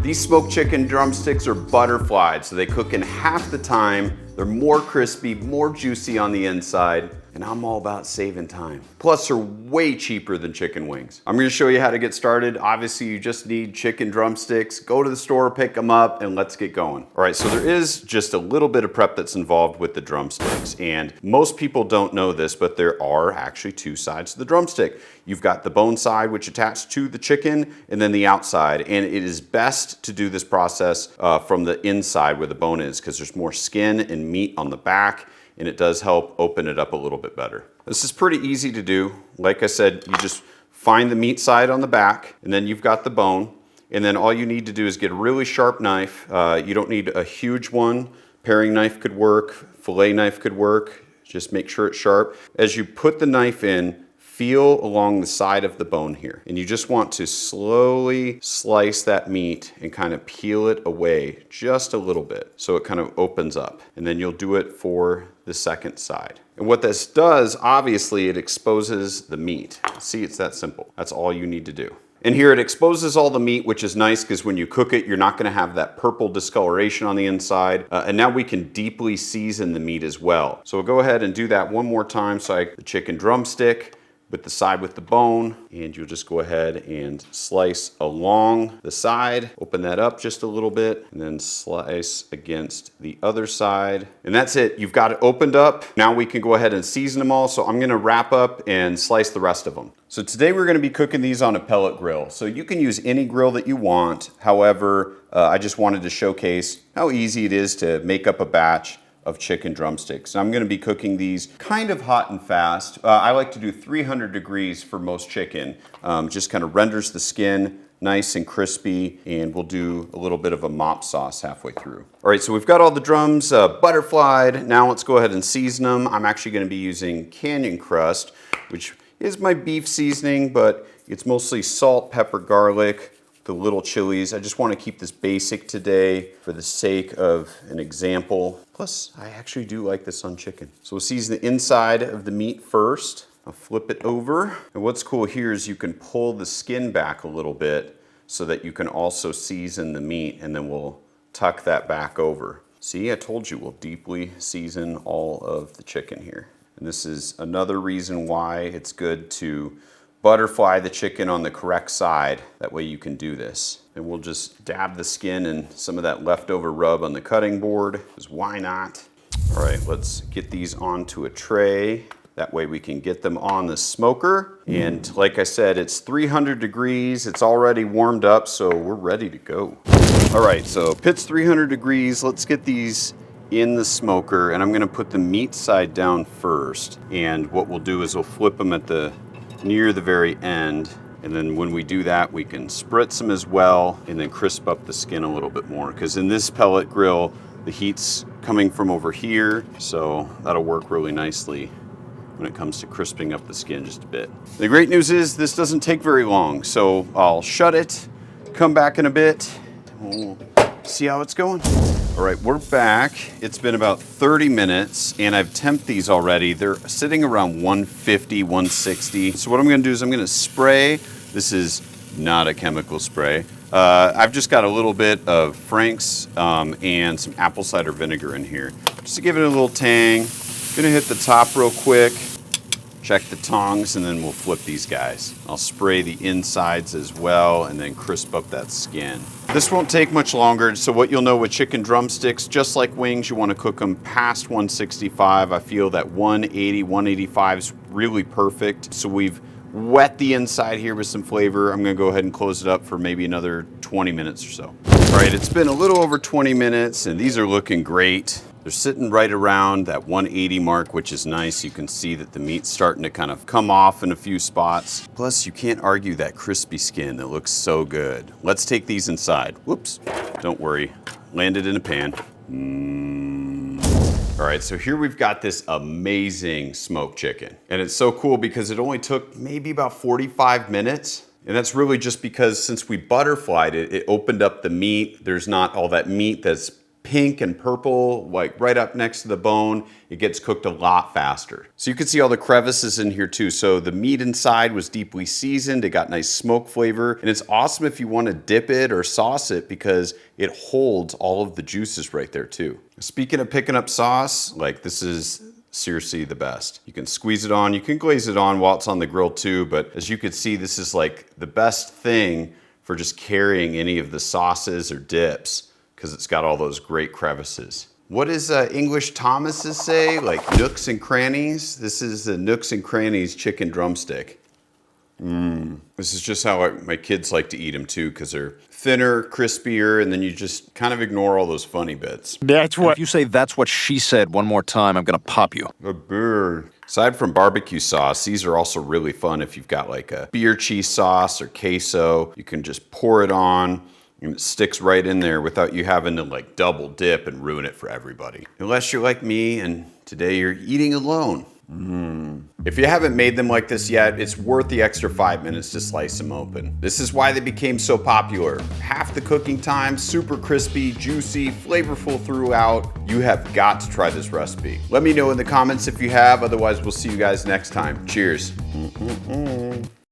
These smoked chicken drumsticks are butterflied, so they cook in half the time. They're more crispy, more juicy on the inside, and I'm all about saving time. Plus, they're way cheaper than chicken wings. I'm gonna show you how to get started. Obviously, you just need chicken drumsticks. Go to the store, pick them up, and let's get going. All right, so there is just a little bit of prep that's involved with the drumsticks, and most people don't know this, but there are actually two sides to the drumstick. You've got the bone side, which attached to the chicken, and then the outside, and it is best to do this process from the inside where the bone is, because there's more skin and meat on the back, and it does help open it up a little bit better. This is pretty easy to do. Like I said, you just find the meat side on the back, and then you've got the bone, and then all you need to do is get a really sharp knife. You don't need a huge one. Paring knife could work, fillet knife could work. Just make sure it's sharp. As you put the knife in, feel along the side of the bone here. And you just want to slowly slice that meat and kind of peel it away just a little bit so it kind of opens up. And then you'll do it for the second side. And what this does, obviously, it exposes the meat. See, it's that simple. That's all you need to do. And here it exposes all the meat, which is nice because when you cook it, you're not gonna have that purple discoloration on the inside. And now we can deeply season the meat as well. So we'll go ahead and do that one more time. So the chicken drumstick, with the side with the bone, and you'll just go ahead and slice along the side, open that up just a little bit, and then slice against the other side. And that's it, you've got it opened up. Now we can go ahead and season them all, so I'm gonna wrap up and slice the rest of them. So today we're gonna be cooking these on a pellet grill. So you can use any grill that you want. However, I just wanted to showcase how easy it is to make up a batch of chicken drumsticks. I'm gonna be cooking these kind of hot and fast. I like to do 300 degrees for most chicken. Just kind of renders the skin nice and crispy, and we'll do a little bit of a mop sauce halfway through. All right, so we've got all the drums butterflied. Now let's go ahead and season them. I'm actually gonna be using Canyon Crust, which is my beef seasoning, but it's mostly salt, pepper, garlic, the little chilies. I just want to keep this basic today for the sake of an example. Plus, I actually do like this on chicken. So we'll season the inside of the meat first. I'll flip it over. And what's cool here is you can pull the skin back a little bit so that you can also season the meat, and then we'll tuck that back over. See, I told you we'll deeply season all of the chicken here. And this is another reason why it's good to butterfly the chicken on the correct side. That way you can do this. And we'll just dab the skin and some of that leftover rub on the cutting board, because why not? All right, let's get these onto a tray. That way we can get them on the smoker. And like I said, it's 300 degrees. It's already warmed up, so we're ready to go. All right, so pit's 300 degrees. Let's get these in the smoker, and I'm gonna put the meat side down first. And what we'll do is we'll flip them at near the very end, and then when we do that, we can spritz them as well and then crisp up the skin a little bit more, because in this pellet grill the heat's coming from over here, so that'll work really nicely when it comes to crisping up the skin just a bit. The great news is this doesn't take very long, so I'll shut it, come back in a bit, and we'll see how it's going. All right, we're back. It's been about 30 minutes, and I've temped these already. They're sitting around 150, 160. So what I'm gonna do is I'm gonna spray. This is not a chemical spray. I've just got a little bit of Frank's and some apple cider vinegar in here, just to give it a little tang. Gonna hit the top real quick, check the tongs, and then we'll flip these guys. I'll spray the insides as well, and then crisp up that skin. This won't take much longer, so what you'll know with chicken drumsticks, just like wings, you want to cook them past 165. I feel that 180, 185 is really perfect. So we've wet the inside here with some flavor. I'm gonna go ahead and close it up for maybe another 20 minutes or so. All right, it's been a little over 20 minutes, and these are looking great. They're sitting right around that 180 mark, which is nice. You can see that the meat's starting to kind of come off in a few spots. Plus, you can't argue that crispy skin. It looks so good. Let's take these inside. Whoops, don't worry. Landed in a pan. All right, so here we've got this amazing smoked chicken. And it's so cool because it only took maybe about 45 minutes. And that's really just because since we butterflied it, it opened up the meat. There's not all that meat that's pink and purple, like right up next to the bone, it gets cooked a lot faster. So you can see all the crevices in here too. So the meat inside was deeply seasoned. It got nice smoke flavor. And it's awesome if you want to dip it or sauce it because it holds all of the juices right there too. Speaking of picking up sauce, like this is seriously the best. You can squeeze it on, you can glaze it on while it's on the grill too, but as you can see, this is like the best thing for just carrying any of the sauces or dips because it's got all those great crevices. What does English Thomas's say? Like nooks and crannies? This is the nooks and crannies chicken drumstick. This is just how my kids like to eat them too, because they're thinner, crispier, and then you just kind of ignore all those funny bits. That's what. If you say that's what she said one more time, I'm gonna pop you. A bird. Aside from barbecue sauce, these are also really fun if you've got like a beer cheese sauce or queso. You can just pour it on and it sticks right in there without you having to like double dip and ruin it for everybody. Unless you're like me and today you're eating alone. If you haven't made them like this yet, it's worth the extra 5 minutes to slice them open. This is why they became so popular. Half the cooking time, super crispy, juicy, flavorful throughout. You have got to try this recipe. Let me know in the comments if you have, otherwise we'll see you guys next time. Cheers.